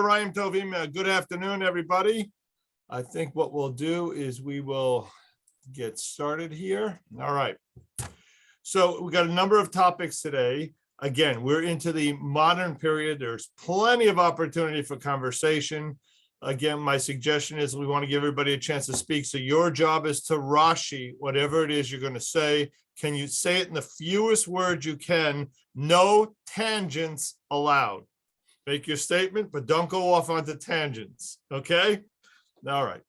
Ryan Tovim, good afternoon, everybody. I think what we'll do is we will get started here. All right. So we got a number of topics today. Again, we're into the modern period. There's plenty of opportunity for conversation. Again, my suggestion is we want to give everybody a chance to speak. So your job is to Rashi, whatever it is you're going to say. Can you say it in the fewest words you can? No tangents allowed. Make your statement, but don't go off onto tangents, okay? All right.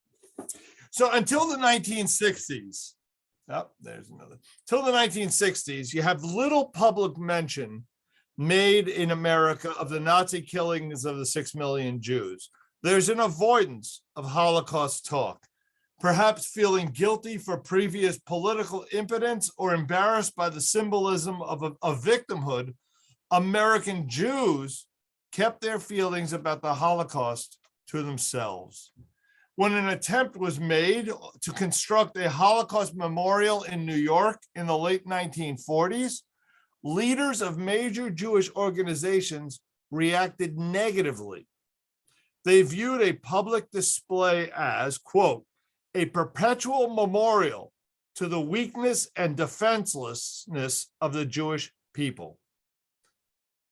So until the 1960s, there's another. Till the 1960s, you have little public mention made in America of the Nazi killings of the 6 million Jews. There's an avoidance of Holocaust talk, perhaps feeling guilty for previous political impotence or embarrassed by the symbolism of victimhood. American Jews kept their feelings about the Holocaust to themselves. When an attempt was made to construct a Holocaust memorial in New York in the late 1940s, leaders of major Jewish organizations reacted negatively. They viewed a public display as, quote, a perpetual memorial to the weakness and defenselessness of the Jewish people.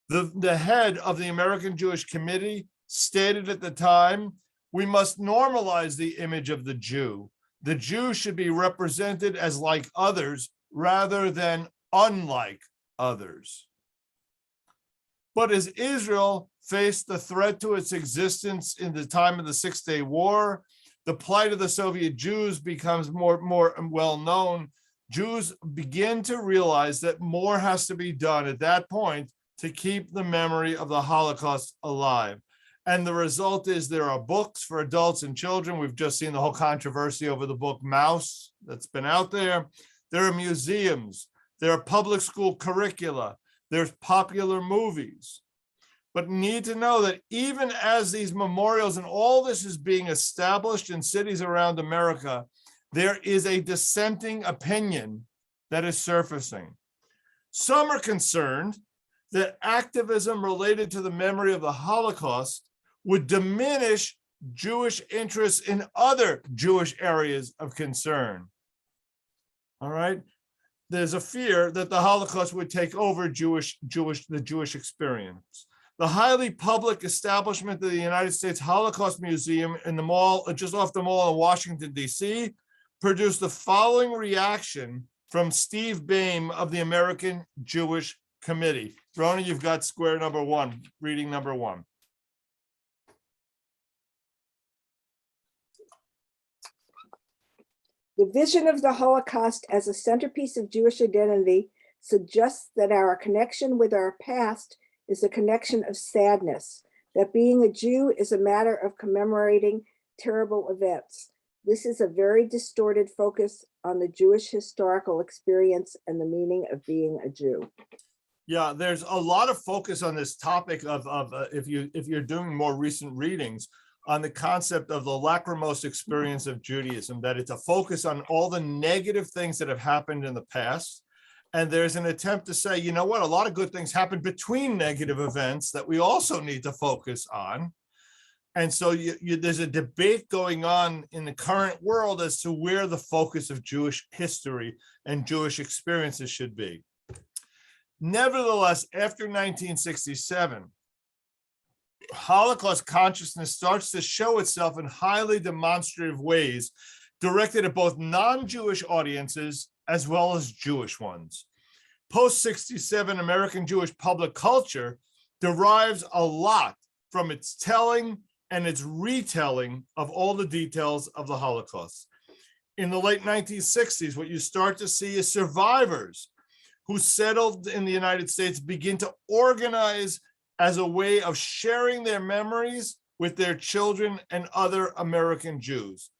The head of the American Jewish Committee stated at the time, we must normalize the image of the Jew. The Jew should be represented as like others rather than unlike others. But as Israel faced the threat to its existence in the time of the Six-Day War, the plight of the Soviet Jews becomes more well known. Jews begin to realize that more has to be done at that point to keep the memory of the Holocaust alive. And the result is there are books for adults and children. We've just seen the whole controversy over the book Mouse that's been out there. There are museums. There are public school curricula. There's popular movies. But need to know that even as these memorials and all this is being established in cities around America, there is a dissenting opinion that is surfacing. Some are concerned that activism related to the memory of the Holocaust would diminish Jewish interests in other Jewish areas of concern. All right. There's a fear that the Holocaust would take over the Jewish experience. The highly public establishment of the United States Holocaust Museum in the mall, just off the mall in Washington, D.C., produced the following reaction from Steve Boehm of the American Jewish Committee. Rona, you've got square number one, reading number one. The vision of the Holocaust as a centerpiece of Jewish identity suggests that our connection with our past is a connection of sadness, that being a Jew is a matter of commemorating terrible events. This is a very distorted focus on the Jewish historical experience and the meaning of being a Jew. Yeah, there's a lot of focus on this topic of if you're doing more recent readings on the concept of the lachrymose experience of Judaism, that it's a focus on all the negative things that have happened in the past. And there's an attempt to say, you know what, a lot of good things happen between negative events that we also need to focus on. And so there's a debate going on in the current world as to where the focus of Jewish history and Jewish experiences should be. Nevertheless, after 1967, Holocaust consciousness starts to show itself in highly demonstrative ways directed at both non-Jewish audiences as well as Jewish ones. Post-67 American Jewish public culture derives a lot from its telling and its retelling of all the details of the Holocaust. In the late 1960s, what you start to see is survivors who settled in the United States begin to organize as a way of sharing their memories with their children and other American Jews.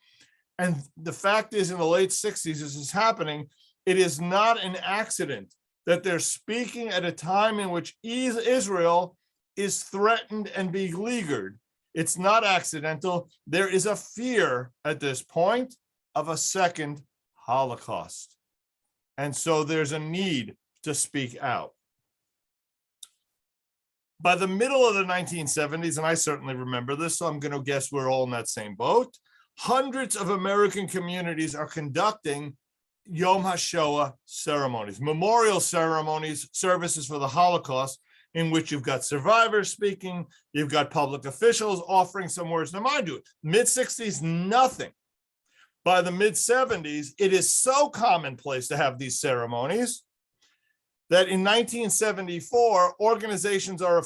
And the fact is, in the late 60s, this is happening. It is not an accident that they're speaking at a time in which Israel is threatened and beleaguered. It's not accidental. There is a fear at this point of a second Holocaust. And so there's a need to speak out. By the middle of the 1970s, and I certainly remember this, so I'm going to guess we're all in that same boat, hundreds of American communities are conducting Yom HaShoah ceremonies, memorial ceremonies, services for the Holocaust, in which you've got survivors speaking, you've got public officials offering some words. Now, mind you, mid-60s, nothing. By the mid-70s, it is so commonplace to have these ceremonies that in 1974, organizations are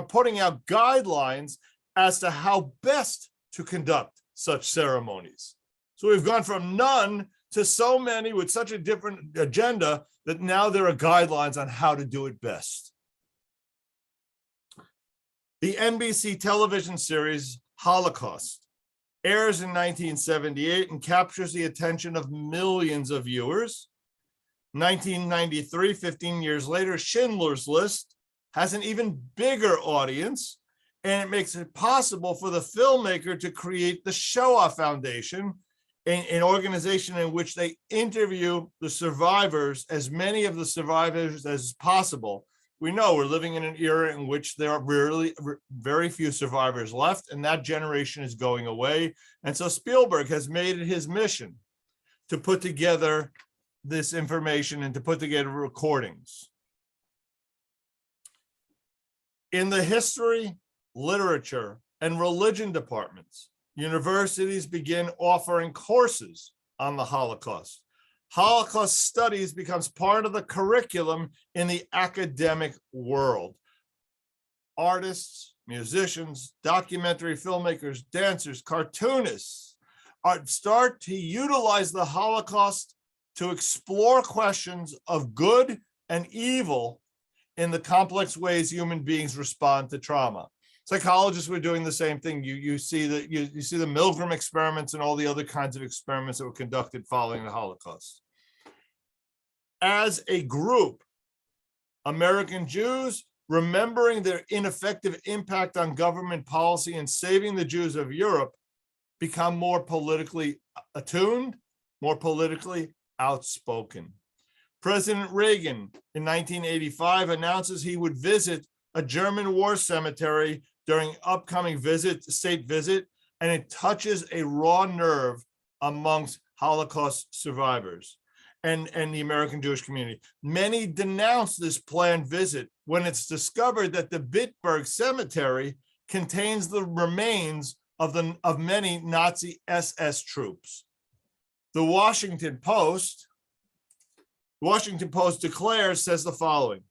putting out guidelines as to how best to conduct such ceremonies. So we've gone from none to so many with such a different agenda that now there are guidelines on how to do it best. The NBC television series Holocaust airs in 1978 and captures the attention of millions of viewers. 1993, 15 years later, Schindler's List has an even bigger audience, and it makes it possible for the filmmaker to create the Shoah Foundation, an organization in which they interview the survivors, as many of the survivors as possible. We know we're living in an era in which there are really very few survivors left, and that generation is going away. And so Spielberg has made it his mission to put together this information and to put together recordings. In the history, literature, and religion departments, universities begin offering courses on the Holocaust. Holocaust studies becomes part of the curriculum in the academic world. Artists, musicians, documentary filmmakers, dancers, cartoonists start to utilize the Holocaust to explore questions of good and evil in the complex ways human beings respond to trauma. Psychologists were doing the same thing. You see the Milgram experiments and all the other kinds of experiments that were conducted following the Holocaust. As a group, American Jews, remembering their ineffective impact on government policy and saving the Jews of Europe, become more politically attuned, more politically outspoken. President Reagan in 1985 announces he would visit a German war cemetery during upcoming state visit, and it touches a raw nerve amongst Holocaust survivors and the American Jewish community. Many denounce this planned visit when it's discovered that the Bitburg Cemetery contains the remains of many Nazi SS troops. The Washington Post declares, says the following: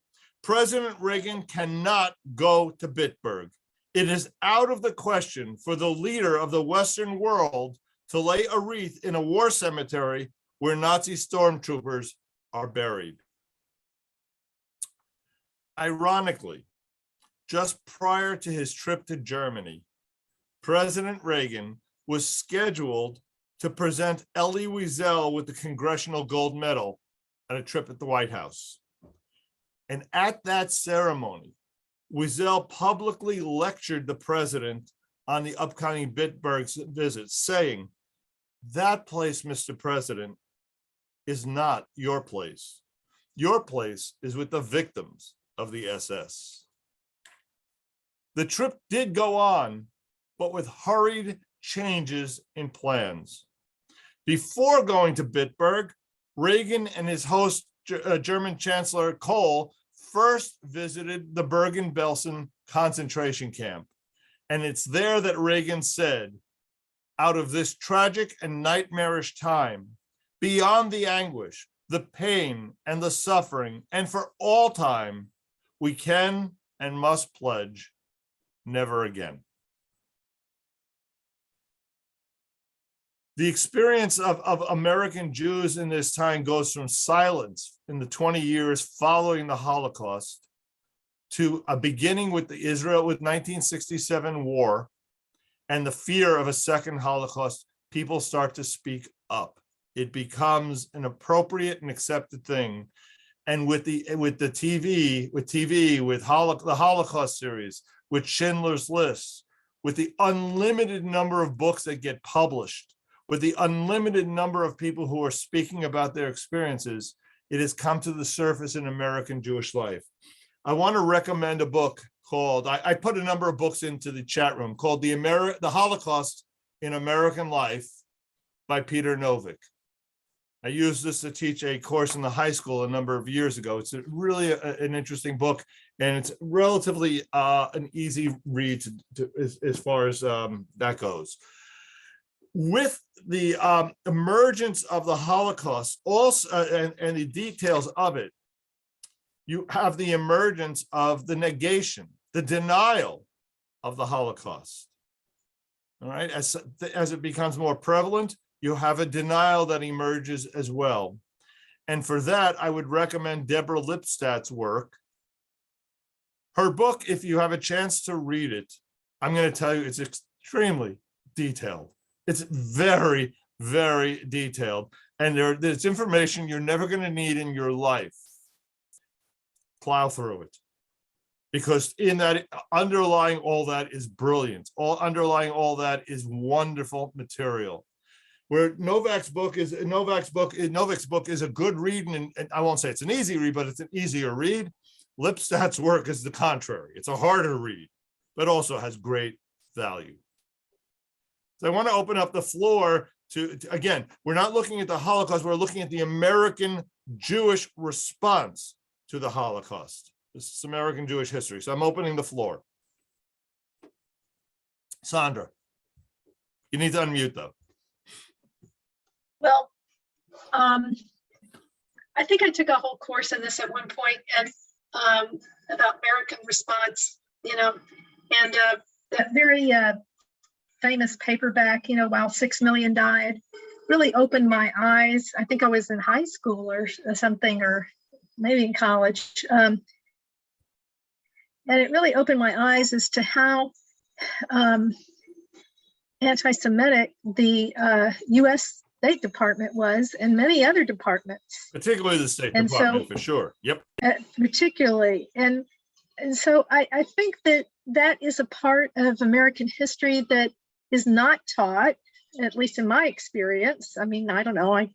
President Reagan cannot go to Bitburg. It is out of the question for the leader of the Western world to lay a wreath in a war cemetery where Nazi stormtroopers are buried. Ironically, just prior to his trip to Germany, President Reagan was scheduled to present Elie Wiesel with the Congressional Gold Medal at a trip at the White House. And at that ceremony, Wiesel publicly lectured the president on the upcoming Bitburg visit, saying, "That place, Mr. President, is not your place. Your place is with the victims of the SS." The trip did go on, but with hurried changes in plans. Before going to Bitburg, Reagan and his host, German Chancellor Kohl, first visited the Bergen-Belsen concentration camp. And it's there that Reagan said, "Out of this tragic and nightmarish time, beyond the anguish, the pain, and the suffering, and for all time, we can and must pledge never again." The experience of American Jews in this time goes from silence in the 20 years following the Holocaust to a beginning with the Israel with 1967 war and the fear of a second Holocaust. People start to speak up. It becomes an appropriate and accepted thing. And with the TV, with the Holocaust series, with Schindler's List, with the unlimited number of books that get published, with the unlimited number of people who are speaking about their experiences, it has come to the surface in American Jewish life. I want to recommend a book called, I put a number of books into the chat room, called The Holocaust in American Life by Peter Novick. I used this to teach a course in the high school a number of years ago. It's really an interesting book, and it's relatively an easy read as far as that goes. With the emergence of the Holocaust, also, and the details of it, you have the emergence of the negation, the denial of the Holocaust. All right, as it becomes more prevalent, you have a denial that emerges as well. And for that, I would recommend Deborah Lipstadt's work. Her book, if you have a chance to read it, I'm going to tell you, it's extremely detailed. It's very, very detailed. And there's information you're never going to need in your life. Plow through it. Because in that, underlying all that is brilliant. Underlying all that is wonderful material. Where Novick's book is a good read, and I won't say it's an easy read, but it's an easier read. Lipstadt's work is the contrary. It's a harder read, but also has great value. So I want to open up the floor to again, we're not looking at the Holocaust, we're looking at the American Jewish response to the Holocaust. This is American Jewish history. So I'm opening the floor. Sandra, you need to unmute though. Well, I think I took a whole course in this at one point, and about American response, and that very famous paperback, while 6 million died, really opened my eyes. I think I was in high school or something, or maybe in college. And it really opened my eyes as to how anti-Semitic the U.S. State Department was, and many other departments. Particularly the State Department, for sure. Yep. Particularly. And so I think that is a part of American history that is not taught, at least in my experience. I mean, I don't know. I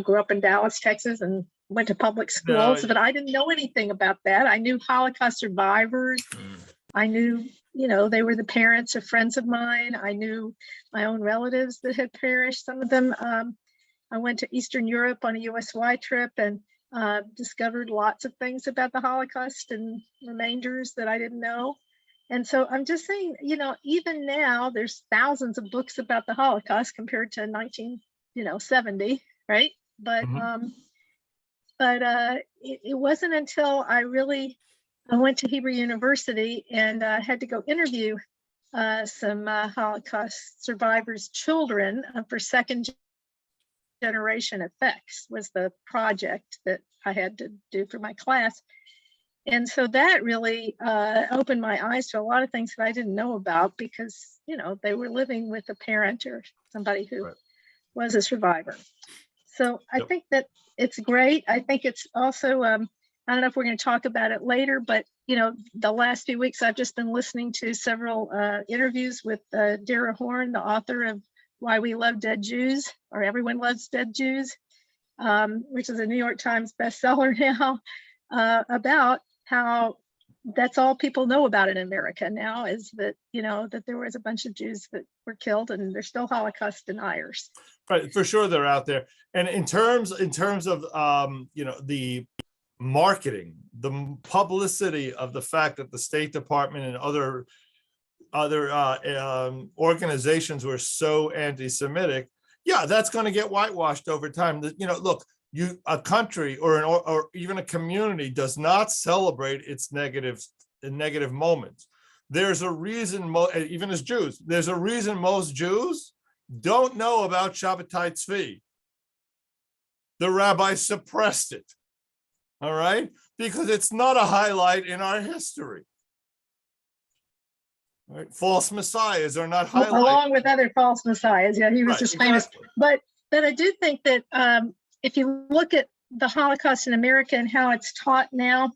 grew up in Dallas, Texas, and went to public schools, but I didn't know anything about that. I knew Holocaust survivors. I knew, they were the parents of friends of mine. I knew my own relatives that had perished. Some of them, I went to Eastern Europe on a USY trip and discovered lots of things about the Holocaust and remainders that I didn't know. And so I'm just saying, even now there's thousands of books about the Holocaust compared to 1970, right? But it wasn't until I went to Hebrew University and had to go interview some Holocaust survivors' children for second generation effects was the project that I had to do for my class. And so that really opened my eyes to a lot of things that I didn't know about, because, they were living with a parent or somebody who was a survivor. So I think that it's great. I think it's also, I don't know if we're going to talk about it later, but, the last few weeks I've just been listening to several interviews with Dara Horn, the author of Why We Love Dead Jews, or Everyone Loves Dead Jews, which is a New York Times bestseller now, about how that's all people know about in America now, is that, that there was a bunch of Jews that were killed and they're still Holocaust deniers. Right, for sure they're out there. And in terms of the marketing, the publicity of the fact that the State Department and other organizations were so anti-Semitic, that's going to get whitewashed over time. Look, a country or even a community does not celebrate its negative moments. There's a reason, even as Jews, there's a reason most Jews don't know about Shabbatai Tzvi. The Rabbi suppressed it. All right, because it's not a highlight in our history. Right? False messiahs are not highlighted. Along with other false messiahs, he was just famous. But I do think that if you look at the Holocaust in America and how it's taught now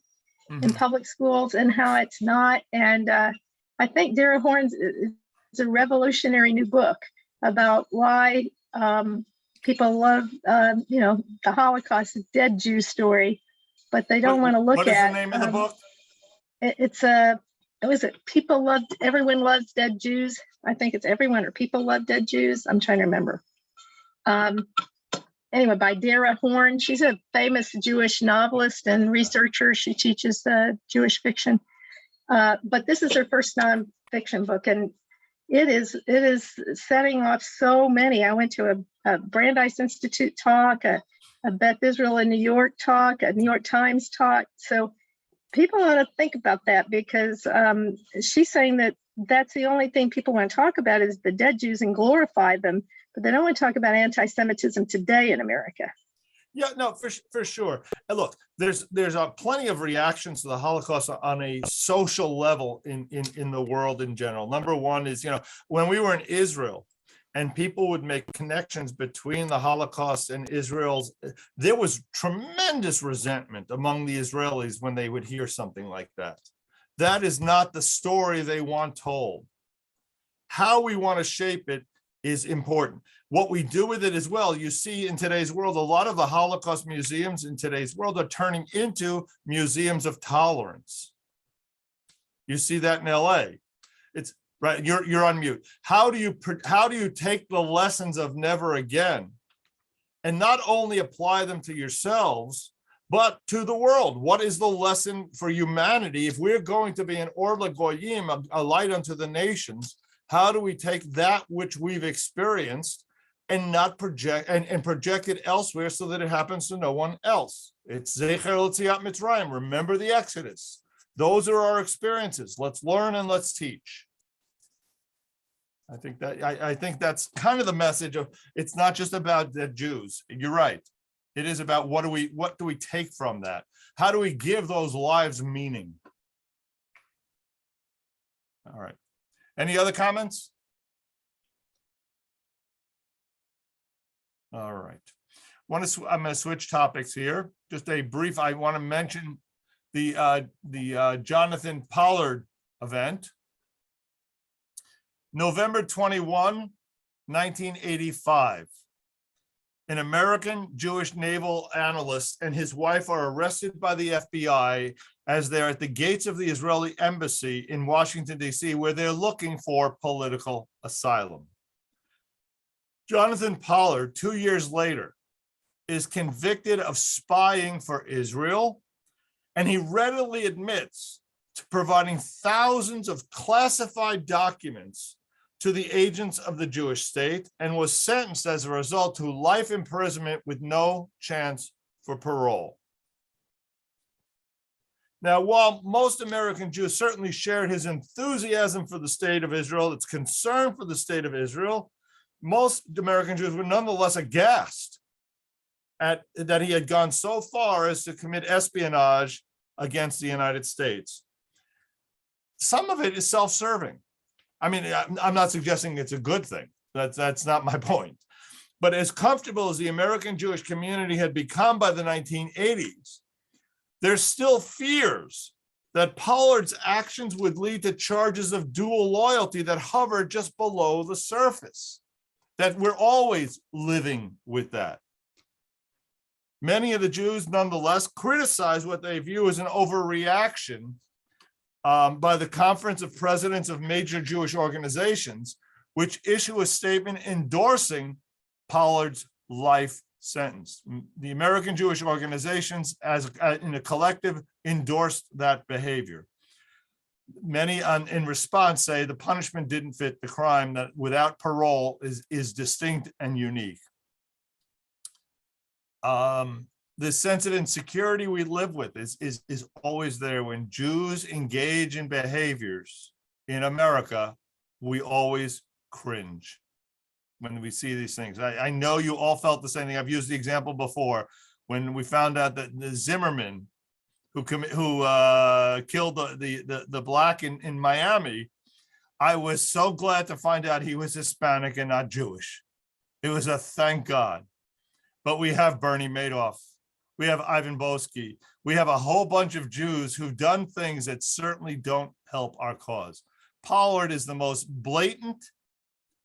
in public schools and how it's not, and I think Dara Horn's is a revolutionary new book about why people love, the Holocaust dead Jew story, but they don't want to look at. What is the name of the book? It's was it everyone loves dead Jews? I think it's everyone or people love dead Jews. I'm trying to remember. Anyway, by Dara Horn. She's a famous Jewish novelist and researcher. She teaches Jewish fiction. But this is her first nonfiction book, and it is setting off so many. I went to a Brandeis Institute talk, a Beth Israel in New York talk, a New York Times talk. So people ought to think about that, because she's saying that that's the only thing people want to talk about is the dead Jews and glorify them, but they don't want to talk about anti-Semitism today in America. Yeah, no, for sure. And look, there's plenty of reactions to the Holocaust on a social level in the world in general. Number one is, when we were in Israel and people would make connections between the Holocaust and Israel's, there was tremendous resentment among the Israelis when they would hear something like that. That is not the story they want told. How we want to shape it is important. What we do with it as well, you see in today's world, a lot of the Holocaust museums in today's world are turning into museums of tolerance. You see that in LA. It's right, you're on mute. How do you take the lessons of never again and not only apply them to yourselves, but to the world? What is the lesson for humanity? If we're going to be an Or LaGoyim, a light unto the nations, how do we take that which we've experienced and not project and project it elsewhere so that it happens to no one else? It's Zecher L'Tziat Mitzrayim. Remember the Exodus. Those are our experiences. Let's learn and let's teach. I think that's kind of the message of, it's not just about the Jews. You're right. It is about what do we take from that? How do we give those lives meaning? All right. Any other comments? All right. I'm going to switch topics here. Just a brief. I want to mention the Jonathan Pollard event. November 21, 1985. An American Jewish naval analyst and his wife are arrested by the FBI as they're at the gates of the Israeli embassy in Washington, D.C., where they're looking for political asylum. Jonathan Pollard, 2 years later, is convicted of spying for Israel, and he readily admits to providing thousands of classified documents to the agents of the Jewish state, and was sentenced as a result to life imprisonment with no chance for parole. Now, while most American Jews certainly shared his enthusiasm for the state of Israel, its concern for the state of Israel, most American Jews were nonetheless aghast at that he had gone so far as to commit espionage against the United States. Some of it is self-serving. I mean, I'm not suggesting it's a good thing. That's not my point. But as comfortable as the American Jewish community had become by the 1980s, there's still fears that Pollard's actions would lead to charges of dual loyalty that hover just below the surface, that we're always living with that. Many of the Jews, nonetheless, criticize what they view as an overreaction by the Conference of Presidents of Major Jewish Organizations, which issue a statement endorsing Pollard's life sentence. The American Jewish Organizations, as in a collective, endorsed that behavior. Many in response say the punishment didn't fit the crime, that without parole is distinct and unique. The sense of insecurity we live with is always there. When Jews engage in behaviors in America, we always cringe when we see these things. I know you all felt the same thing. I've used the example before when we found out that the Zimmerman who killed the black in Miami. I was so glad to find out he was Hispanic and not Jewish. It was a thank God. But we have Bernie Madoff. We have Ivan Boesky. We have a whole bunch of Jews who've done things that certainly don't help our cause. Pollard is the most blatant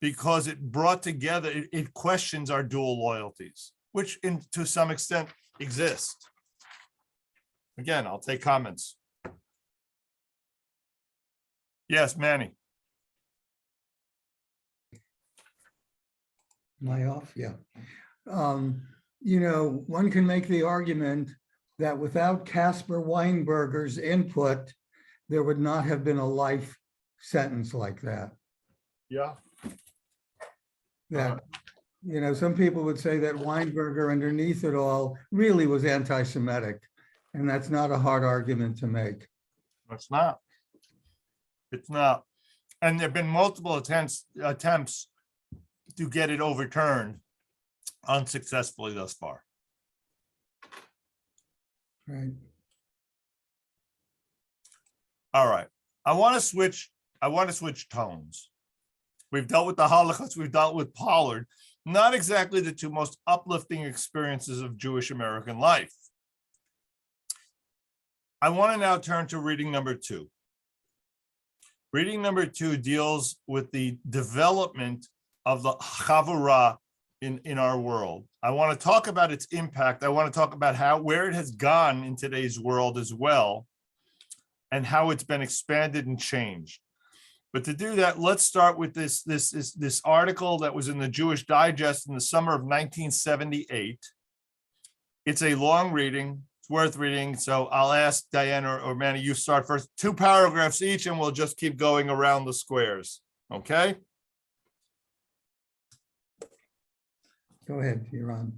because it brought together, it questions our dual loyalties, which to some extent exist. Again, I'll take comments. Yes, Manny. Am I off? Yeah. One can make the argument that without Caspar Weinberger's input, there would not have been a life sentence like that. Yeah. That, some people would say that Weinberger underneath it all really was anti-Semitic. And that's not a hard argument to make. It's not. It's not. And there have been multiple attempts to get it overturned unsuccessfully thus far. Right. All right. I want to switch tones. We've dealt with the Holocaust, we've dealt with Pollard, not exactly the two most uplifting experiences of Jewish American life. I want to now turn to reading number 2. Reading number 2 deals with the development of the Chavurah in our world. I want to talk about its impact. I want to talk about where it has gone in today's world as well, and how it's been expanded and changed. But to do that, let's start with this article that was in the Jewish Digest in the summer of 1978. It's a long reading. It's worth reading. So I'll ask Diane or Manny, you start first. 2 paragraphs each, and we'll just keep going around the squares. Okay? Go ahead, you're on.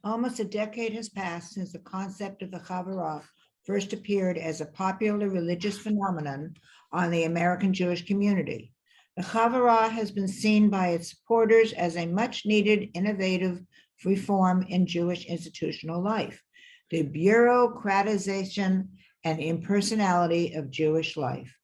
Almost a decade has passed since the concept of the Chavurah first appeared as a popular religious phenomenon on the American Jewish community. The Chavurah has been seen by its supporters as a much-needed innovative reform in Jewish institutional life, the bureaucratization and impersonality of Jewish life.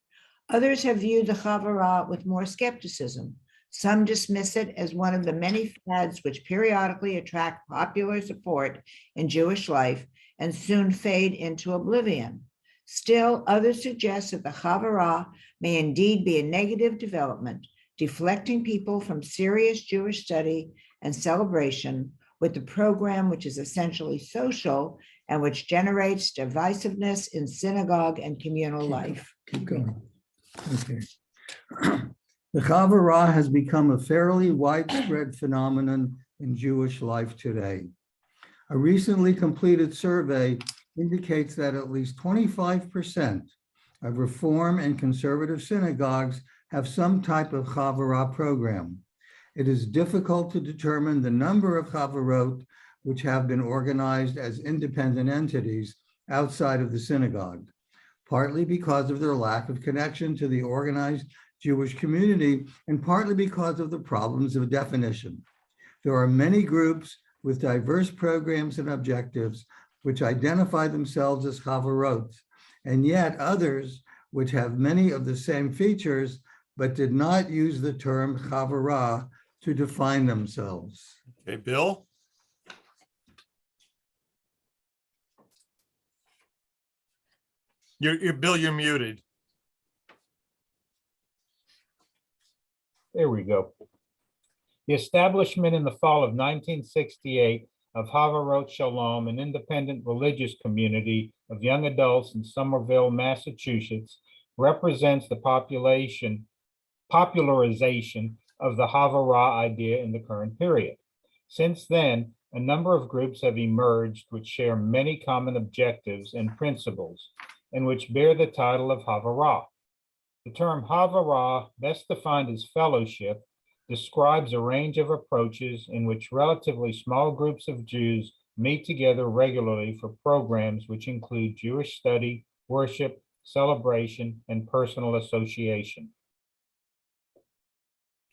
Others have viewed the Chavurah with more skepticism. Some dismiss it as one of the many fads which periodically attract popular support in Jewish life and soon fade into oblivion. Still, others suggest that the Chavurah may indeed be a negative development, deflecting people from serious Jewish study and celebration with the program which is essentially social and which generates divisiveness in synagogue and communal life. Keep going. Okay. The Chavurah has become a fairly widespread phenomenon in Jewish life today. A recently completed survey indicates that at least 25% of Reform and conservative synagogues have some type of Chavurah program. It is difficult to determine the number of Chavurot which have been organized as independent entities outside of the synagogue, partly because of their lack of connection to the organized Jewish community and partly because of the problems of definition. There are many groups with diverse programs and objectives which identify themselves as Chavurot, and yet others which have many of the same features but did not use the term Chavurah to define themselves. Okay, Bill? Bill, you're muted. There we go. The establishment in the fall of 1968 of Havarot Shalom, an independent religious community of young adults in Somerville, Massachusetts, represents the popularization of the Havarah idea in the current period. Since then, a number of groups have emerged which share many common objectives and principles, and which bear the title of Havarah. The term Havarah, best defined as fellowship, describes a range of approaches in which relatively small groups of Jews meet together regularly for programs which include Jewish study, worship, celebration, and personal association.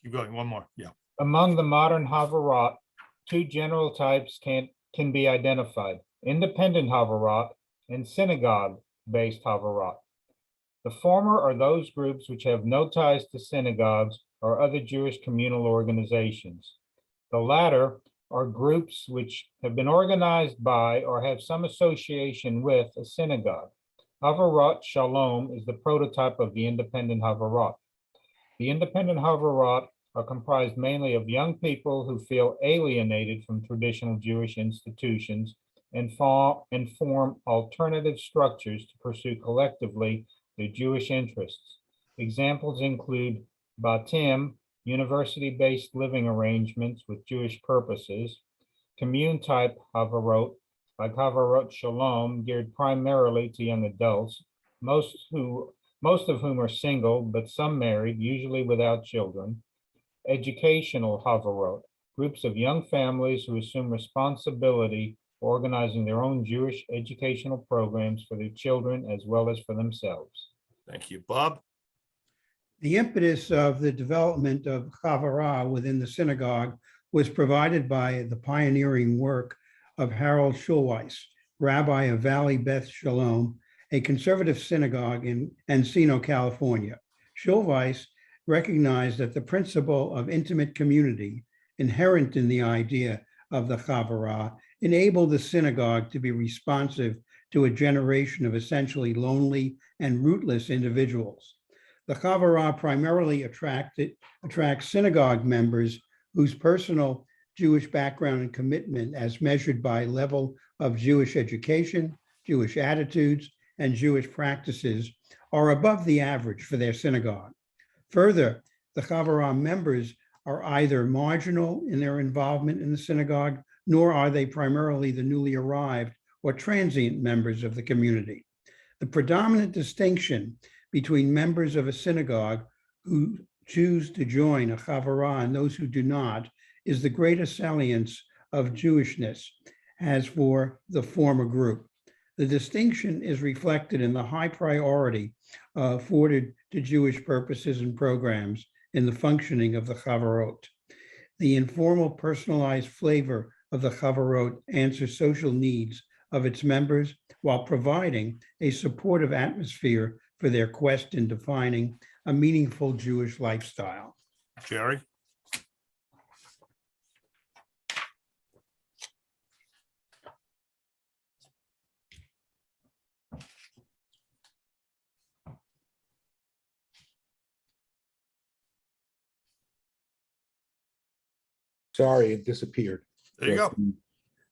Keep going, one more, yeah. Among the modern Havarot, 2 general types can be identified: independent Havarot and synagogue-based Havarot. The former are those groups which have no ties to synagogues or other Jewish communal organizations. The latter are groups which have been organized by or have some association with a synagogue. Havarot Shalom is the prototype of the independent Havarot. The independent Havarot are comprised mainly of young people who feel alienated from traditional Jewish institutions and form alternative structures to pursue collectively their Jewish interests. Examples include Batim, university-based living arrangements with Jewish purposes, commune-type Havarot, like Havarot Shalom, geared primarily to young adults, most of whom are single, but some married, usually without children. Educational Havarot, groups of young families who assume responsibility for organizing their own Jewish educational programs for their children as well as for themselves. Thank you. Bob? The impetus of the development of Chavurah within the synagogue was provided by the pioneering work of Harold Schulweis, rabbi of Valley Beth Shalom, a conservative synagogue in Encino, California. Schulweis recognized that the principle of intimate community inherent in the idea of the Chavurah enabled the synagogue to be responsive to a generation of essentially lonely and rootless individuals. The Chavurah primarily attracts synagogue members whose personal Jewish background and commitment, as measured by level of Jewish education, Jewish attitudes, and Jewish practices, are above the average for their synagogue. Further, the Chavurah members are either marginal in their involvement in the synagogue, nor are they primarily the newly arrived or transient members of the community. The predominant distinction between members of a synagogue who choose to join a Chavurah and those who do not is the greater salience of Jewishness as for the former group. The distinction is reflected in the high priority afforded to Jewish purposes and programs in the functioning of the Chavurot. The informal, personalized flavor of the Chavurot answers social needs of its members while providing a supportive atmosphere for their quest in defining a meaningful Jewish lifestyle. Jerry? Sorry, it disappeared. There you go.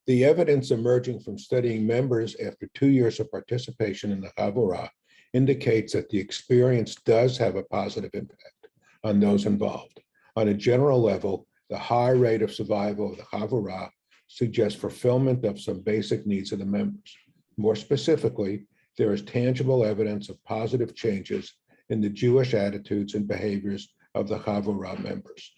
The evidence emerging from studying members after 2 years of participation in the Chavurah indicates that the experience does have a positive impact on those involved. On a general level, the high rate of survival of the Chavurah suggests fulfillment of some basic needs of the members. More specifically, there is tangible evidence of positive changes in the Jewish attitudes and behaviors of the Chavurah members.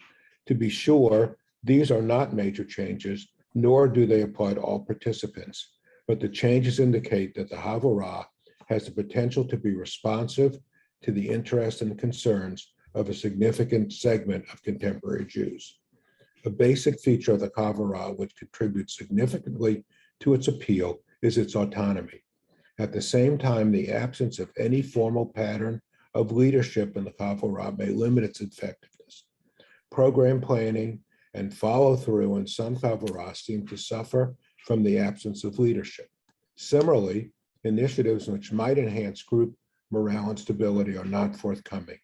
To be sure, these are not major changes, nor do they apply to all participants, but the changes indicate that the Chavurah has the potential to be responsive to the interests and concerns of a significant segment of contemporary Jews. A basic feature of the Chavurah, which contributes significantly to its appeal, is its autonomy. At the same time, the absence of any formal pattern of leadership in the Chavurah may limit its effectiveness. Program planning and follow-through in some Chavurah seem to suffer from the absence of leadership. Similarly, initiatives which might enhance group morale and stability are not forthcoming.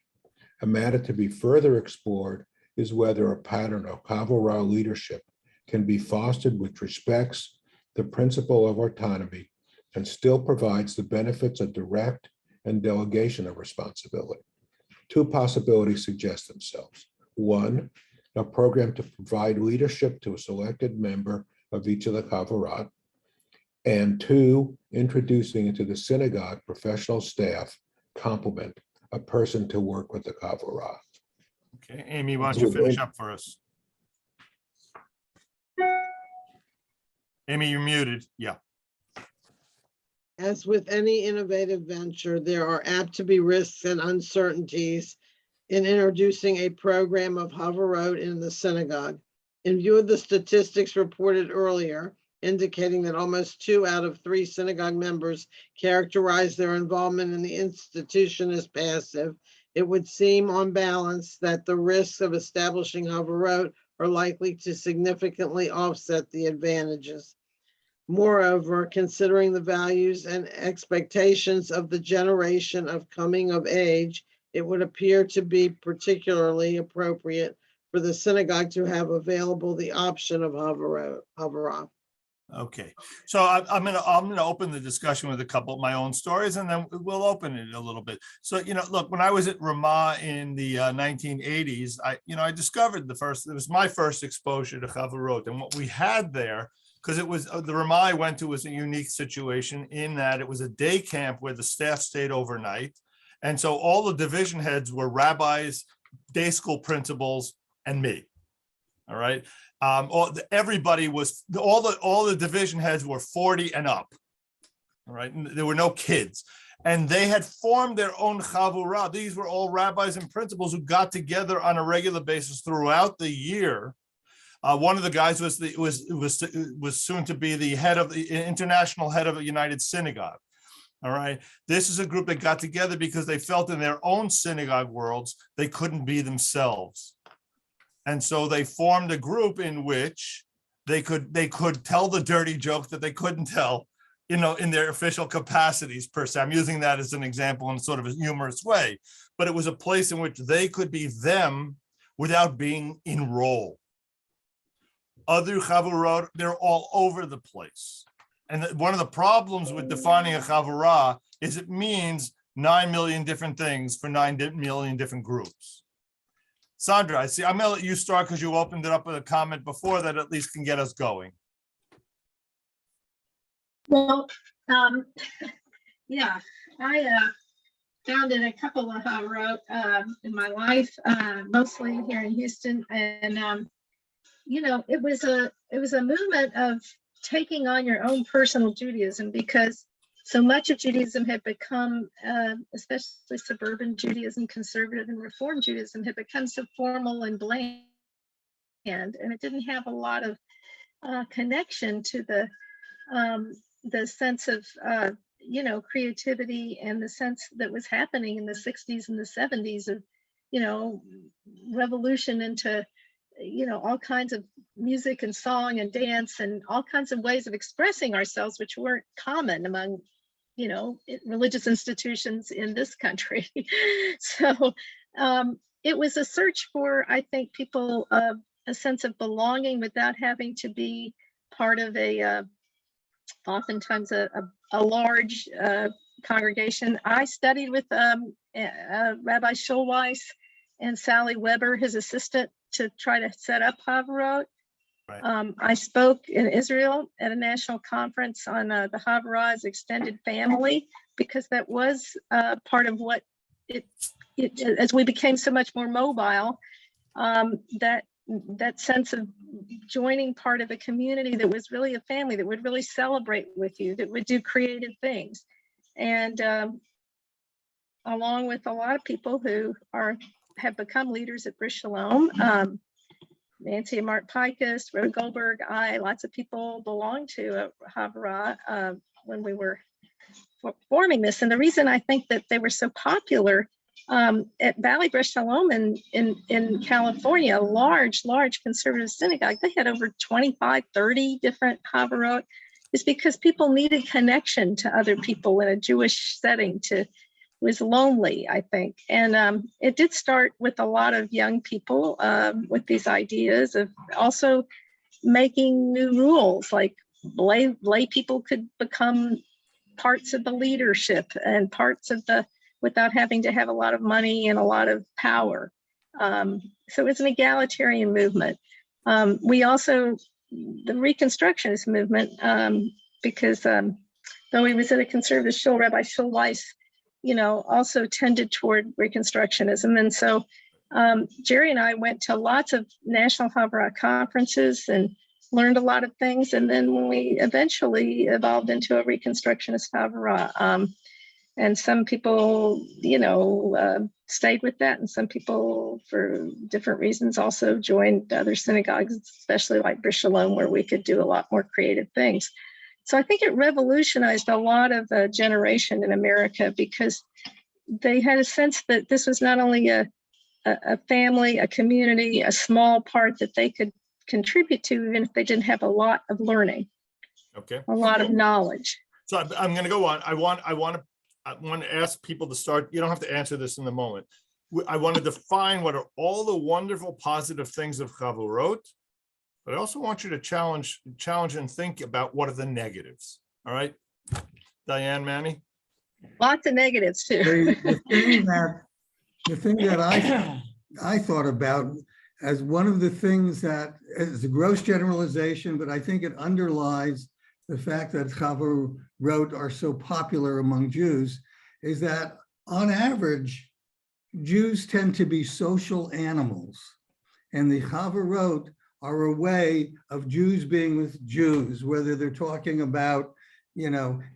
A matter to be further explored is whether a pattern of Chavurah leadership can be fostered which respects the principle of autonomy and still provides the benefits of direct and delegation of responsibility. Two possibilities suggest themselves. One, a program to provide leadership to a selected member of each of the Chavurot, and two, introducing into the synagogue professional staff complement a person to work with the Chavurah. Okay, Amy, why don't you finish up for us? Amy, you're muted. Yeah. As with any innovative venture, there are apt to be risks and uncertainties in introducing a program of Havarot in the synagogue. In view of the statistics reported earlier, indicating that almost 2 out of 3 synagogue members characterize their involvement in the institution as passive, it would seem on balance that the risks of establishing Havarot are likely to significantly offset the advantages. Moreover, considering the values and expectations of the generation of coming of age, it would appear to be particularly appropriate for the synagogue to have available the option of Havarah. Okay, so I'm gonna open the discussion with a couple of my own stories, and then we'll open it a little bit. So, look, when I was at Ramah in the 1980s, I discovered it was my first exposure to Chavarot, and what we had there, because it was the Ramah I went to was a unique situation in that it was a day camp where the staff stayed overnight, and so all the division heads were rabbis, day school principals, and me. All right. Everybody was all the division heads were 40 and up. All right. And there were no kids, and they had formed their own chavurah. These were all rabbis and principals who got together on a regular basis throughout the year. One of the guys was soon to be the head of the international head of a United Synagogue. All right. This is a group that got together because they felt in their own synagogue worlds they couldn't be themselves. And so they formed a group in which they could tell the dirty joke that they couldn't tell, in their official capacities per se. I'm using that as an example in sort of a humorous way, but it was a place in which they could be them without being in role. Other chavurot, they're all over the place. And one of the problems with defining a chavurah is it means 9 million different things for 9 million different groups. Sandra, I see. I'm going to let you start because you opened it up with a comment before that at least can get us going. Well, yeah, I founded a couple of Havarot in my life, mostly here in Houston, and it was a movement of taking on your own personal Judaism, because so much of Judaism had become, especially suburban Judaism, conservative and Reform Judaism, had become so formal and bland, and it didn't have a lot of connection to the sense of creativity and the sense that was happening in the 60s and the 70s of revolution into all kinds of music and song and dance and all kinds of ways of expressing ourselves, which weren't common among religious institutions in this country. So it was a search for, I think, people a sense of belonging without having to be part of oftentimes a large congregation. I studied with Rabbi Schulweis and Sally Weber, his assistant, to try to set up Havarot. Right. I spoke in Israel at a national conference on the Havarah's extended family, because that was part of what it as we became so much more mobile, that sense of joining part of a community that was really a family, that would really celebrate with you, that would do creative things. And along with a lot of people who have become leaders at Bris Shalom, Nancy and Mark Pikus, Rhoda Goldberg, lots of people belonged to Havarah when we were forming this. And the reason I think that they were so popular at Valley Bris Shalom in California, a large conservative synagogue, they had over 25, 30 different Havarot, is because people needed connection to other people in a Jewish setting. Was lonely, I think. And it did start with a lot of young people with these ideas of also making new rules, like lay people could become parts of the leadership and parts of without having to have a lot of money and a lot of power. So it's an egalitarian movement. We also, the Reconstructionist movement, because though he was at a conservative shul, Rabbi Schulweis, also tended toward Reconstructionism. And so Jerry and I went to lots of national Havarah conferences and learned a lot of things. And then when we eventually evolved into a Reconstructionist Havarah, and some people, stayed with that. And some people, for different reasons, also joined other synagogues, especially like Bris Shalom, where we could do a lot more creative things. So I think it revolutionized a lot of the generation in America, because they had a sense that this was not only a family, a community, a small part that they could contribute to, even if they didn't have a lot of learning, a lot of knowledge. So I'm going to go on. I want to ask people to start. You don't have to answer this in the moment. I want to define what are all the wonderful positive things of Chavurot, but I also want you to challenge and think about what are the negatives. All right, Diane, Manny? Lots of negatives too. The thing that I thought about as one of the things that is a gross generalization, but I think it underlies the fact that Chavarot are so popular among Jews, is that on average, Jews tend to be social animals. And the Chavarot are a way of Jews being with Jews, whether they're talking about,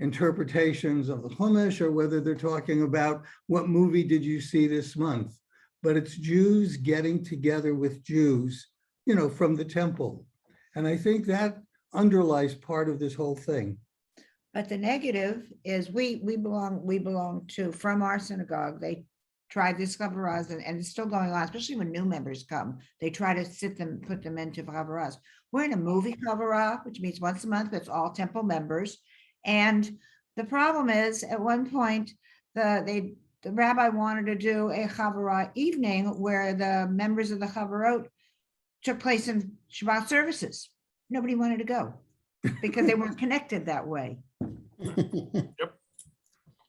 interpretations of the Chumash, or whether they're talking about what movie did you see this month. But it's Jews getting together with Jews, from the temple. And I think that underlies part of this whole thing. But the negative is we belong to, from our synagogue, they tried this Chavaras, and it's still going on, especially when new members come. They try to put them into Chavaras. We're in a movie Chavara, which means once a month, it's all temple members. And the problem is, at one point, the rabbi wanted to do a Chavara evening where the members of the Chavarot took place in Shabbat services. Nobody wanted to go because they weren't connected that way. Yep.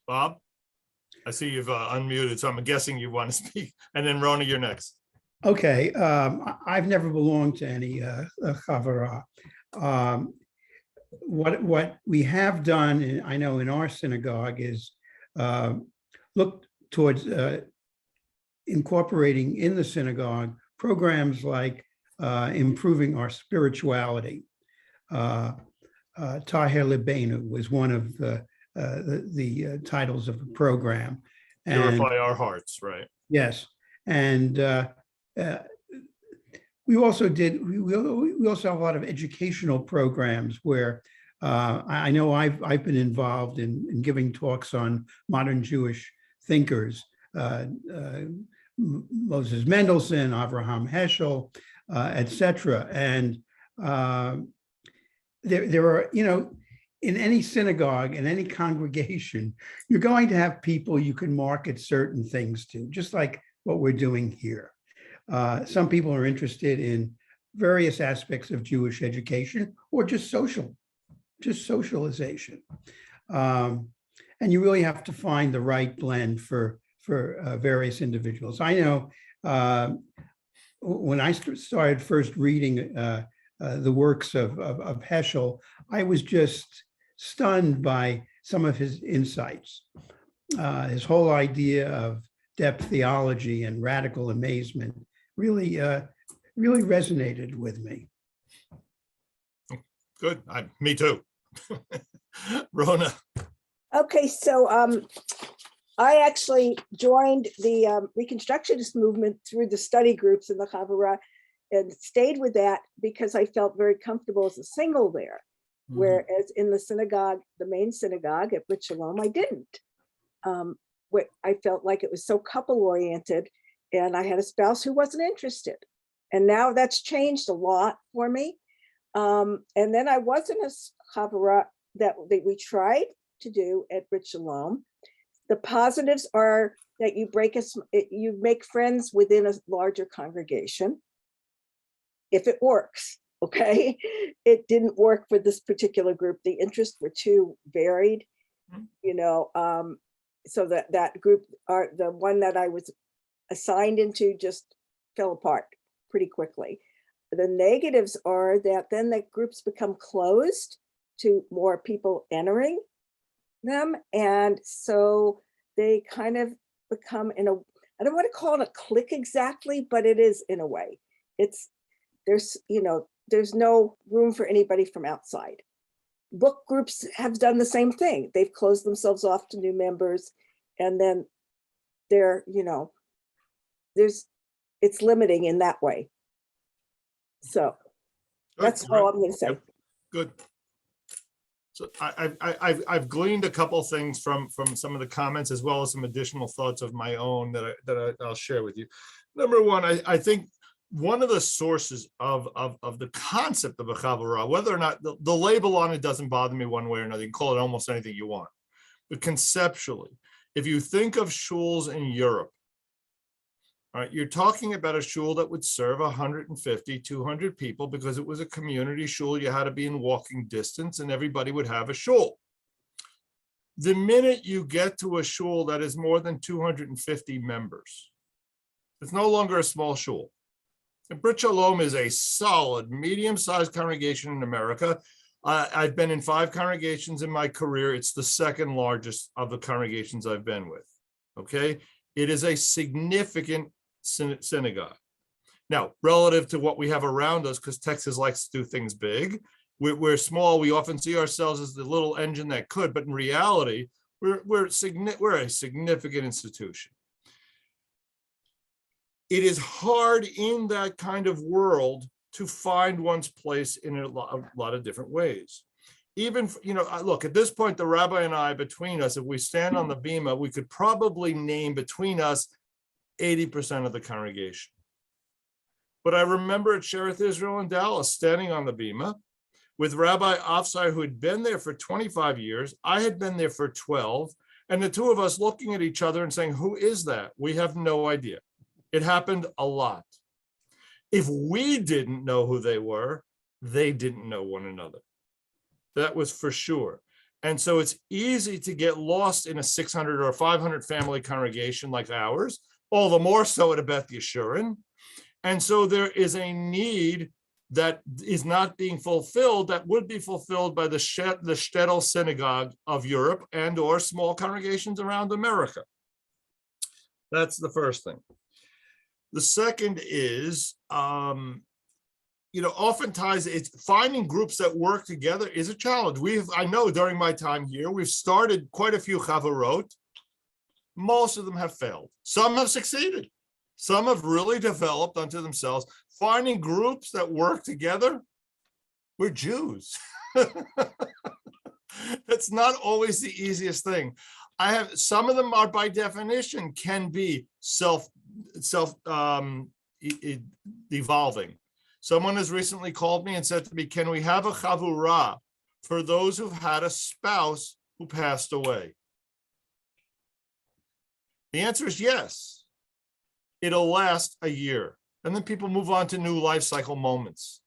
Bob, I see you've unmuted, so I'm guessing you want to speak. And then Rona, you're next. Okay, I've never belonged to any Chavara. What we have done, I know in our synagogue, is look towards incorporating in the synagogue programs like improving our spirituality. Taher Libenu was one of the titles of the program. Purify our hearts, right? Yes, and we also have a lot of educational programs where I know I've been involved in giving talks on modern Jewish thinkers, Moses Mendelssohn, Avraham Heschel, etc. And there are, in any synagogue, in any congregation, you're going to have people you can market certain things to, just like what we're doing here. Some people are interested in various aspects of Jewish education or just socialization. And you really have to find the right blend for various individuals. I know when I started first reading the works of Heschel, I was just stunned by some of his insights. His whole idea of depth theology and radical amazement really resonated with me. Good. Me too. Rona. Okay, so I actually joined the Reconstructionist movement through the study groups in the Chavara and stayed with that because I felt very comfortable as a single there. Mm-hmm. Whereas in the synagogue, the main synagogue at Brit Shalom, I didn't. I felt like it was so couple oriented, and I had a spouse who wasn't interested. And now that's changed a lot for me. And then I was in a Chavara that we tried to do at Brit Shalom. The positives are that you make friends within a larger congregation. If it works, okay? It didn't work for this particular group. The interests were too varied, so that group, the one that I was assigned into, just fell apart pretty quickly. The negatives are that then the groups become closed to more people entering them. And so they kind of become I don't want to call it a clique exactly, but it is in a way. There's no room for anybody from outside. Book groups have done the same thing. They've closed themselves off to new members, and then it's limiting in that way. So that's all I'm going to say. Yep. Good. So I've gleaned a couple things from some of the comments, as well as some additional thoughts of my own that I'll share with you. Number one, I think one of the sources of the concept of a Chavara, whether or not the label on it doesn't bother me one way or another, you can call it almost anything you want. But conceptually, if you think of shuls in Europe, All right, you're talking about a shul that would serve 150, 200 people because it was a community shul. You had to be in walking distance and everybody would have a shul. The minute you get to a shul that is more than 250 members, it's no longer a small shul. And Brit Shalom is a solid, medium-sized congregation in America. I've been in 5 congregations in my career. It's the second largest of the congregations I've been with, okay? It is a significant synagogue. Now, relative to what we have around us, because Texas likes to do things big, we're small. We often see ourselves as the little engine that could, but in reality, we're a significant institution. It is hard in that kind of world to find one's place in a lot of different ways. Even, look, at this point, the rabbi and I, between us, if we stand on the bima, we could probably name between us 80% of the congregation. But I remember at Shereth Israel in Dallas, standing on the bima with Rabbi Afsar, who had been there for 25 years. I had been there for 12. And the two of us looking at each other and saying, who is that? We have no idea. It happened a lot. If we didn't know who they were, they didn't know one another. That was for sure. And so it's easy to get lost in a 600 or 500 family congregation like ours, all the more so at a Beth Yeshurun. And so there is a need that is not being fulfilled that would be fulfilled by the shtetl synagogue of Europe and or small congregations around America. That's the first thing. The second is, oftentimes it's finding groups that work together is a challenge. I know during my time here, we've started quite a few chavarot. Most of them have failed. Some have succeeded. Some have really developed unto themselves. Finding groups that work together, we're Jews. That's not always the easiest thing. Some of them are by definition can be evolving. Someone has recently called me and said to me, can we have a chavurah for those who've had a spouse who passed away? The answer is yes. It'll last a year. And then people move on to new life cycle moments.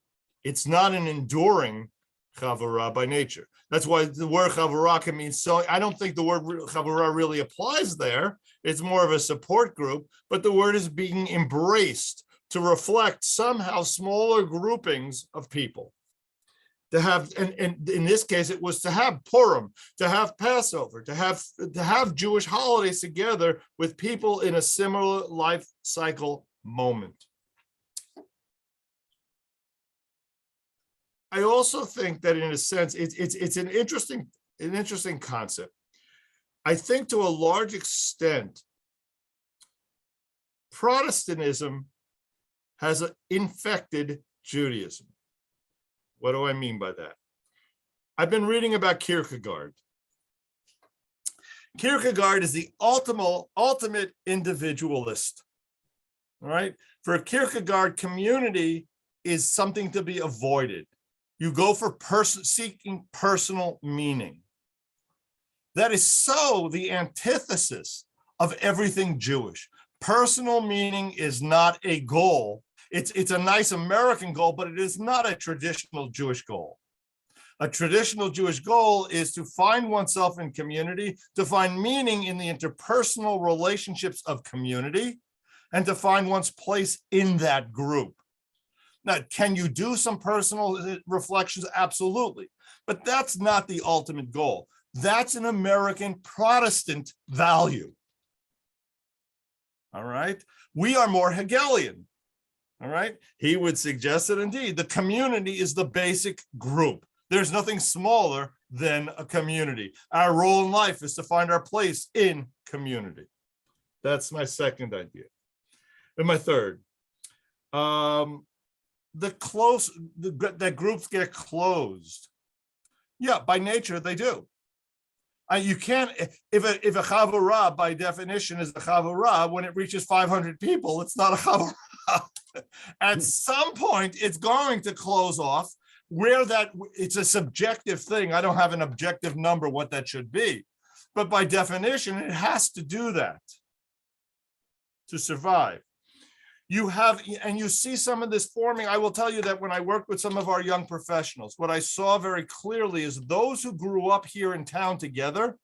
It's not an enduring chavurah by nature. That's why the word chavurah can mean so. I don't think the word chavurah really applies there. It's more of a support group, but the word is being embraced to reflect somehow smaller groupings of people. To have, and in this case, it was to have Purim, to have Passover, to have Jewish holidays together with people in a similar life cycle moment. I also think that in a sense, it's an interesting concept. I think to a large extent, Protestantism has infected Judaism. What do I mean by that? I've been reading about Kierkegaard. Kierkegaard is the ultimate individualist. All right? For Kierkegaard, community is something to be avoided. You go for seeking personal meaning. That is so the antithesis of everything Jewish. Personal meaning is not a goal. It's a nice American goal, but it is not a traditional Jewish goal. A traditional Jewish goal is to find oneself in community, to find meaning in the interpersonal relationships of community, and to find one's place in that group. Now, can you do some personal reflections? Absolutely. But that's not the ultimate goal. That's an American Protestant value. All right. We are more Hegelian. All right. He would suggest that indeed the community is the basic group. There's nothing smaller than a community. Our role in life is to find our place in community. That's my second idea. And my third, that groups get closed. Yeah, by nature they do. You can't, if a chavurah by definition is a chavurah, when it reaches 500 people, it's not a chavurah. At some point, it's going to close off where it's a subjective thing. I don't have an objective number what that should be. But by definition, it has to do that to survive. You have, and you see some of this forming. I will tell you that when I worked with some of our young professionals, what I saw very clearly is those who grew up here in town together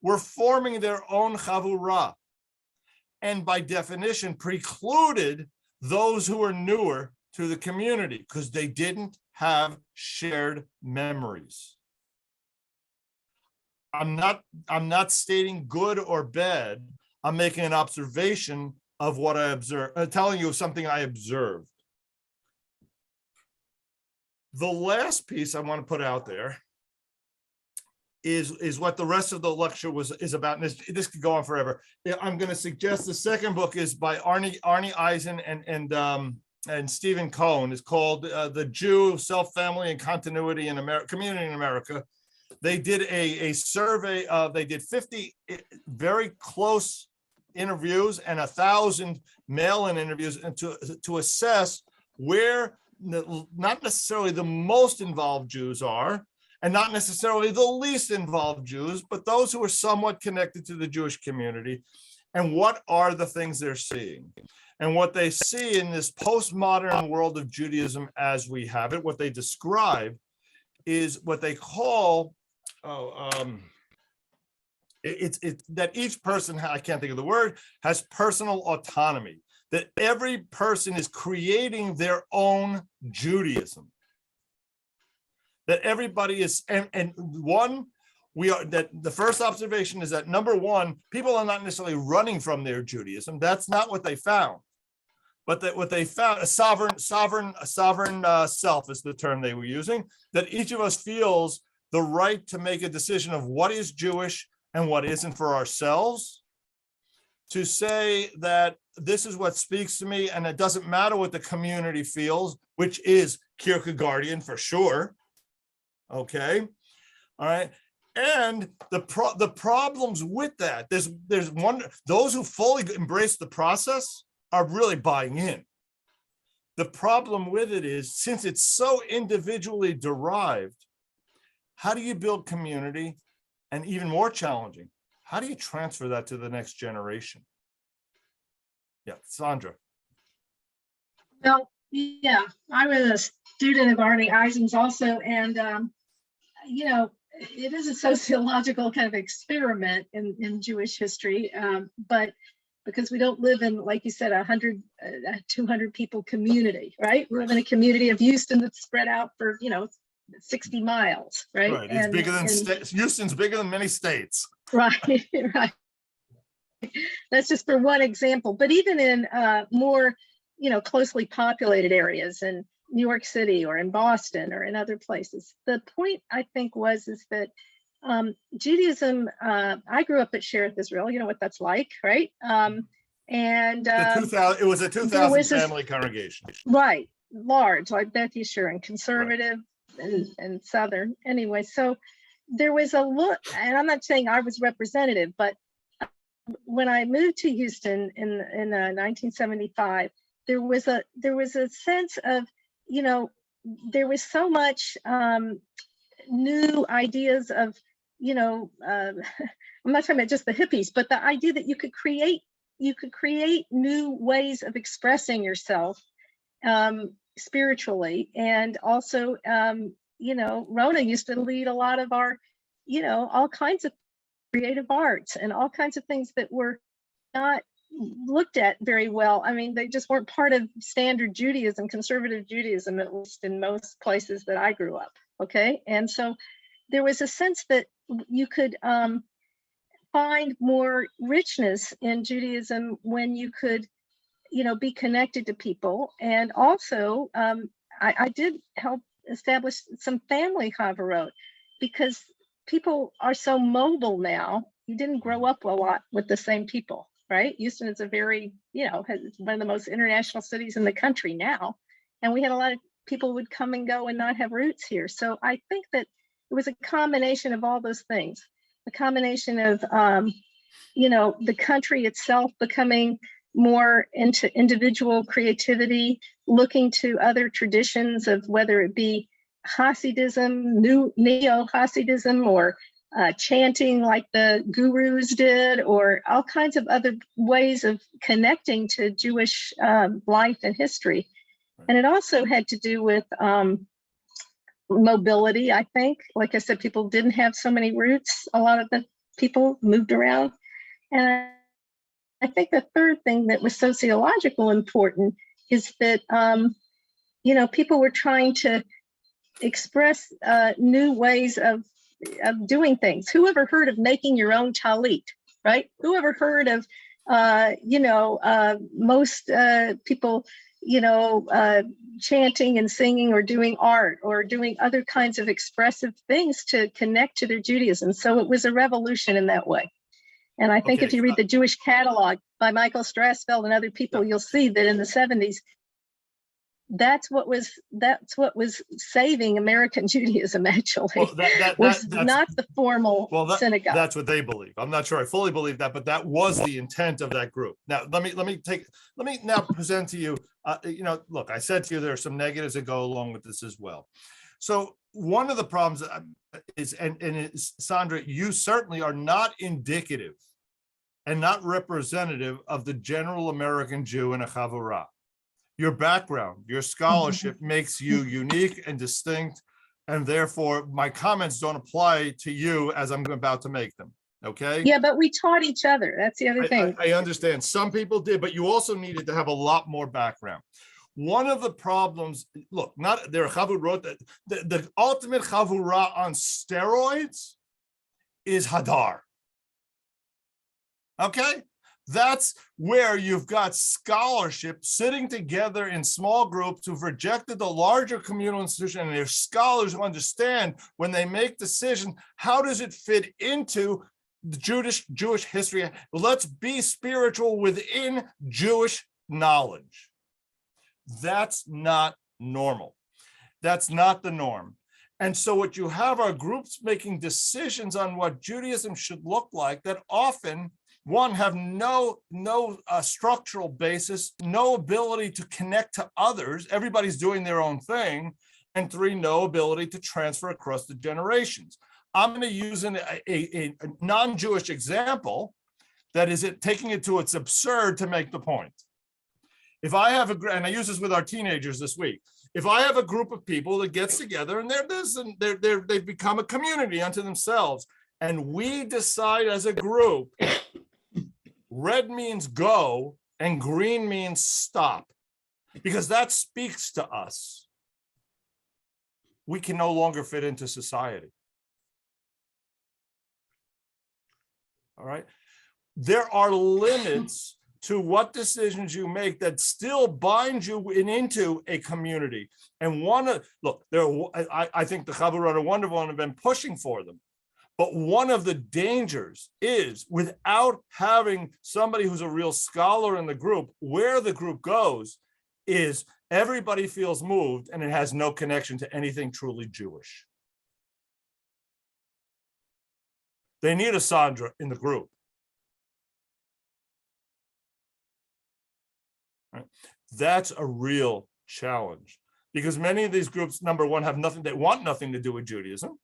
were forming their own chavurah, and by definition precluded those who were newer to the community because they didn't have shared memories. I'm not stating good or bad. I'm making an observation of what I observed, telling you something I observed. The last piece I want to put out there is what the rest of the lecture is about. And this could go on forever. I'm going to suggest the second book is by Arnie Eisen and Stephen Cohn. It's called The Jew, Self, Family, and Continuity in America, Community in America. They did a survey of, they did 50 very close interviews and 1,000 mail-in interviews, and to assess where not necessarily the most involved Jews are, and not necessarily the least involved Jews, but those who are somewhat connected to the Jewish community, and what are the things they're seeing. And what they see in this postmodern world of Judaism as we have it, what they describe is what they call, it's that each person, I can't think of the word, has personal autonomy, that every person is creating their own Judaism. That everybody is, and one, we are, that the first observation is that number one, people are not necessarily running from their Judaism. That's not what they found. But that what they found, a sovereign self is the term they were using, that each of us feels the right to make a decision of what is Jewish and what isn't for ourselves, to say that this is what speaks to me, and it doesn't matter what the community feels, which is Kierkegaardian for sure. Okay, all right, and the problems with that, there's one, those who fully embrace the process are really buying in. The problem with it is, since it's so individually derived, how do you build community? And even more challenging, how do you transfer that to the next generation? Yeah, Sandra. Well, yeah, I was a student of Arnie Eisen's also, and you know, it is a sociological kind of experiment in Jewish history, but because we don't live in, like you said, 200 people community, right? We live in a community of Houston that's spread out for, 60 miles, right? Right, it's bigger than Houston's bigger than many states. Right, right. That's just for one example. But even in more, closely populated areas in New York City or in Boston or in other places, the point I think is that Judaism, I grew up at Shereth Israel, you know what that's like, right? And it was a 2,000 family congregation. Right, large, like Beth Yeshua, and conservative, right, and Southern. Anyway, so there was a look, and I'm not saying I was representative, but when I moved to Houston in 1975, there was a sense of, there was so much new ideas of, I'm not talking about just the hippies, but the idea that you could create new ways of expressing yourself spiritually. And also, Rona used to lead a lot of our, all kinds of creative arts and all kinds of things that were not looked at very well. I mean, they just weren't part of standard Judaism, conservative Judaism, at least in most places that I grew up. Okay. And so there was a sense that you could find more richness in Judaism when you could, be connected to people. And also, I did help establish some family chavarot, because people are so mobile now. You didn't grow up a lot with the same people, right? Houston is a very, it's one of the most international cities in the country now. And we had a lot of people would come and go and not have roots here. So I think that it was a combination of all those things, a combination of, the country itself becoming more into individual creativity, looking to other traditions of whether it be Hasidism, new neo-Hasidism, or chanting like the gurus did, or all kinds of other ways of connecting to Jewish life and history. And it also had to do with mobility, I think. Like I said, people didn't have so many roots. A lot of the people moved around. And I think the third thing that was sociological important is that, people were trying to express new ways of doing things. Who ever heard of making your own talit, right? Who ever heard of, most people, chanting and singing or doing art or doing other kinds of expressive things to connect to their Judaism. So it was a revolution in that way. And I think Okay. if you read the Jewish Catalog by Michael Strassfeld and other people, you'll see that in the 70s, that's what was saving American Judaism, actually, Well, was that's not the formal synagogue. That's what they believe. I'm not sure I fully believe that, but that was the intent of that group. Now, let me now present to you, look, I said to you, there are some negatives that go along with this as well. So one of the problems is, Sandra, you certainly are not indicative and not representative of the general American Jew in a chavurah. Your background, your scholarship makes you unique and distinct, and therefore my comments don't apply to you as I'm about to make them, okay? Yeah, but we taught each other. That's the other thing. I understand. Some people did, but you also needed to have a lot more background. One of the problems, look, there are chavurot, the ultimate chavurah on steroids is Hadar, okay? That's where you've got scholarship sitting together in small groups who've rejected the larger communal institution, and they're scholars who understand when they make decisions, how does it fit into the Jewish history? Let's be spiritual within Jewish knowledge. That's not normal. That's not the norm. And so what you have are groups making decisions on what Judaism should look like that often, one, have no structural basis, no ability to connect to others. Everybody's doing their own thing. And three, no ability to transfer across the generations. I'm going to use a non-Jewish example that is taking it to its absurd to make the point. If I have and I use this with our teenagers this week, if I have a group of people that gets together and they've become a community unto themselves, and we decide as a group, red means go and green means stop, because that speaks to us, we can no longer fit into society. All right. There are limits to what decisions you make that still bind you into a community. And I think the Chavurot are wonderful and have been pushing for them. But one of the dangers is, without having somebody who's a real scholar in the group, where the group goes is everybody feels moved and it has no connection to anything truly Jewish. They need a Sandra in the group. Right? That's a real challenge, because many of these groups, number one, they want nothing to do with Judaism.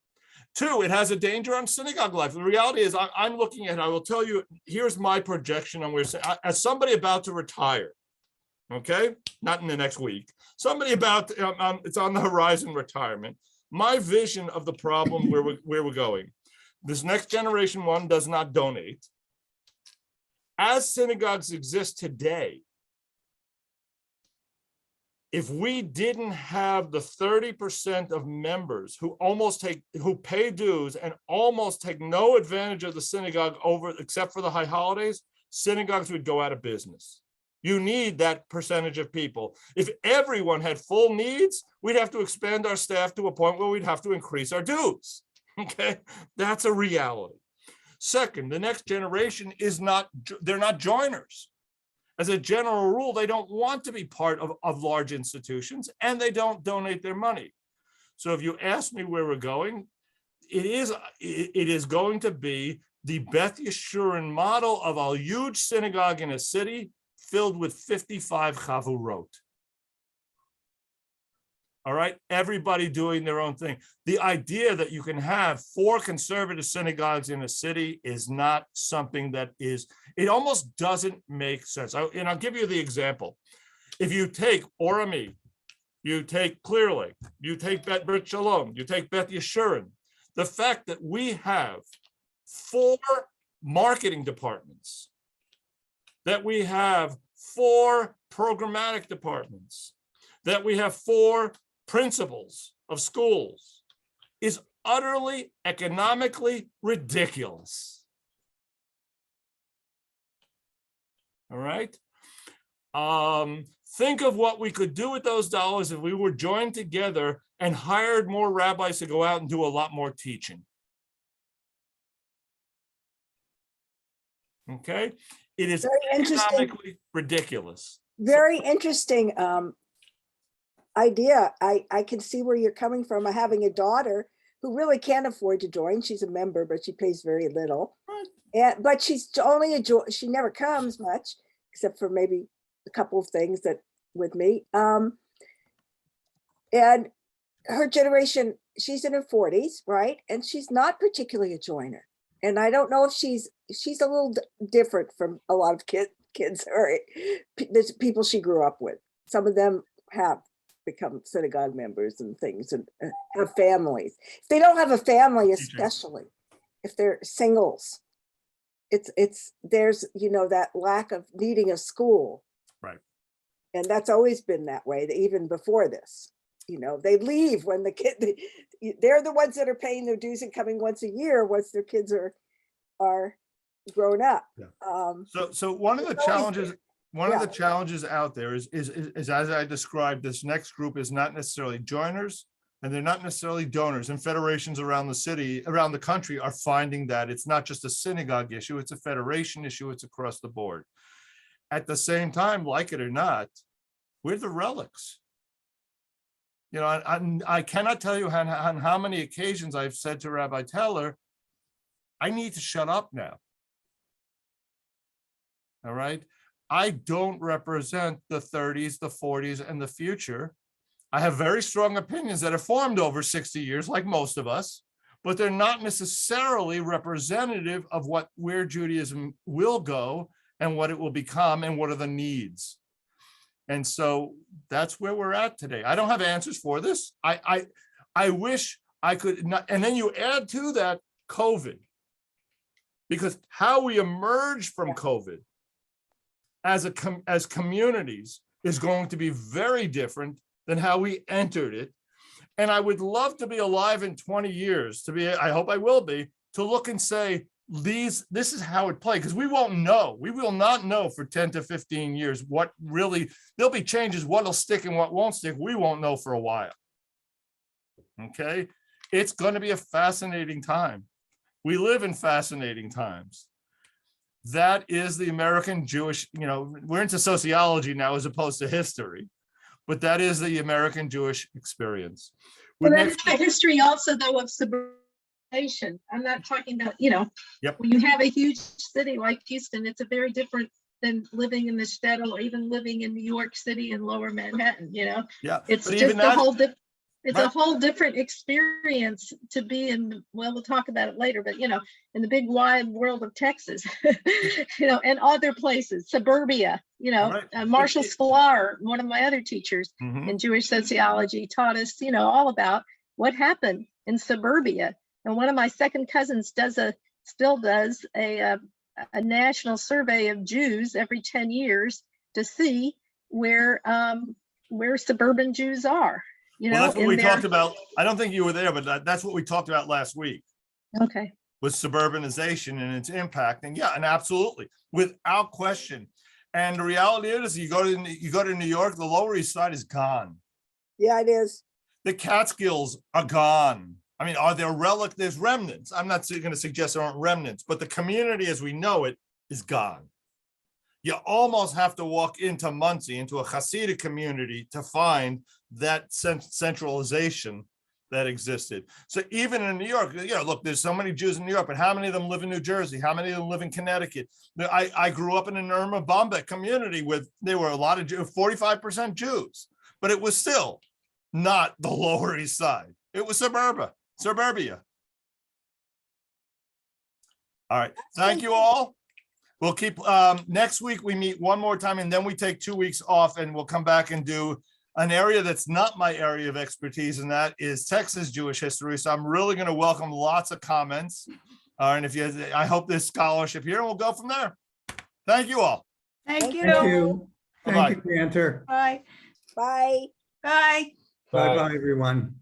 Two, it has a danger on synagogue life. The reality is, I'm looking at, I will tell you, here's my projection on where, as somebody about to retire, okay, not in the next week, somebody about, it's on the horizon, retirement. My vision of the problem where we're going, this next generation one does not donate. As synagogues exist today, if we didn't have the 30% of members who pay dues and almost take no advantage of the synagogue except for the high holidays, synagogues would go out of business. You need that percentage of people. If everyone had full needs, we'd have to expand our staff to a point where we'd have to increase our dues. Okay, that's a reality. Second, the next generation they're not joiners. As a general rule, they don't want to be part of large institutions, and they don't donate their money. So if you ask me where we're going, it is going to be the Beth Yeshurun model of a huge synagogue in a city filled with 55 chavurot. All right, everybody doing their own thing. The idea that you can have 4 conservative synagogues in a city is not something that is, it almost doesn't make sense. And I'll give you the example. If you take Orami, you take Clear Lake, you take Beth Shalom, you take Beth Yeshurun, the fact that we have 4 marketing departments, that we have 4 programmatic departments, that we have 4 principals of schools is utterly economically ridiculous. All right. Think of what we could do with those dollars if we were joined together and hired more rabbis to go out and do a lot more teaching. Okay. It is Very interesting. economically ridiculous. Very interesting idea. I can see where you're coming from. Having a daughter who really can't afford to join. She's a member, but she pays very little. But she's only she never comes much, except for maybe a couple of things that with me. And her generation, she's in her 40s, right? And she's not particularly a joiner. And I don't know if she's a little different from a lot of kids or the people she grew up with. Some of them have become synagogue members and things and have families. If they don't have a family, especially if they're singles, there's, that lack of needing a school. Right. And that's always been that way, even before this. They leave when the they're the ones that are paying their dues and coming once a year once their kids are grown up. Yeah. So one of the challenges, of the challenges out there is as I described, this next group is not necessarily joiners and they're not necessarily donors, and federations around the country are finding that it's not just a synagogue issue, it's a federation issue, it's across the board. At the same time, like it or not, we're the relics. I cannot tell you on how many occasions I've said to Rabbi Teller, I need to shut up now. All right. I don't represent the 30s, the 40s, and the future. I have very strong opinions that are formed over 60 years, like most of us, but they're not necessarily representative of where Judaism will go and what it will become and what are the needs. And so that's where we're at today. I don't have answers for this. I wish I could not. And then you add to that COVID, because how we emerge from COVID as communities is going to be very different than how we entered it. And I would love to be alive in 20 years I hope I will be, to look and say, this is how it played, because we won't know. We will not know for 10 to 15 years what really, there'll be changes, what'll stick and what won't stick. We won't know for a while. Okay. It's going to be a fascinating time. We live in fascinating times. That is the American Jewish, we're into sociology now as opposed to history, but that is the American Jewish experience. Well, that's the history also, though, of suburban. I'm not talking about, Yep. When you have a huge city like Houston, it's a very different than living in the shtetl or even living in New York City and Lower Manhattan. Yeah, it's just a whole different experience to be in. Well, we'll talk about it later, but in the big wide world of Texas, and other places, suburbia. Right. Marshall Sklar, one of my other teachers in Jewish sociology, taught us, all about what happened in suburbia. And one of my second cousins still does a national survey of Jews every 10 years to see where suburban Jews are. Well, that's what we talked about. I don't think you were there, but that's what we talked about last week. Okay. Was suburbanization and its impact. And yeah, and absolutely, without question. And the reality is, you go to New York, the Lower East Side is gone. Yeah, it is. The Catskills are gone. I mean, are there there's remnants? I'm not going to suggest there aren't remnants, but the community as we know it is gone. You almost have to walk into Muncie, into a Hasidic community, to find that centralization that existed. So even in New York, look, there's so many Jews in New York, but how many of them live in New Jersey? How many of them live in Connecticut? I grew up in an Irma Bombeck community there were a lot of Jews, 45% Jews, but it was still not the Lower East Side. It was suburbia. All right, thank you all. We'll keep, next week we meet one more time and then we take 2 weeks off and we'll come back and do an area that's not my area of expertise, and that is Texas Jewish history. So I'm really going to welcome lots of comments. And if you, I hope there's scholarship here and we'll go from there. Thank you all. Thank you. Thank you. Bye-bye. Thank you, Cantor. Bye. Bye. Bye-bye, everyone.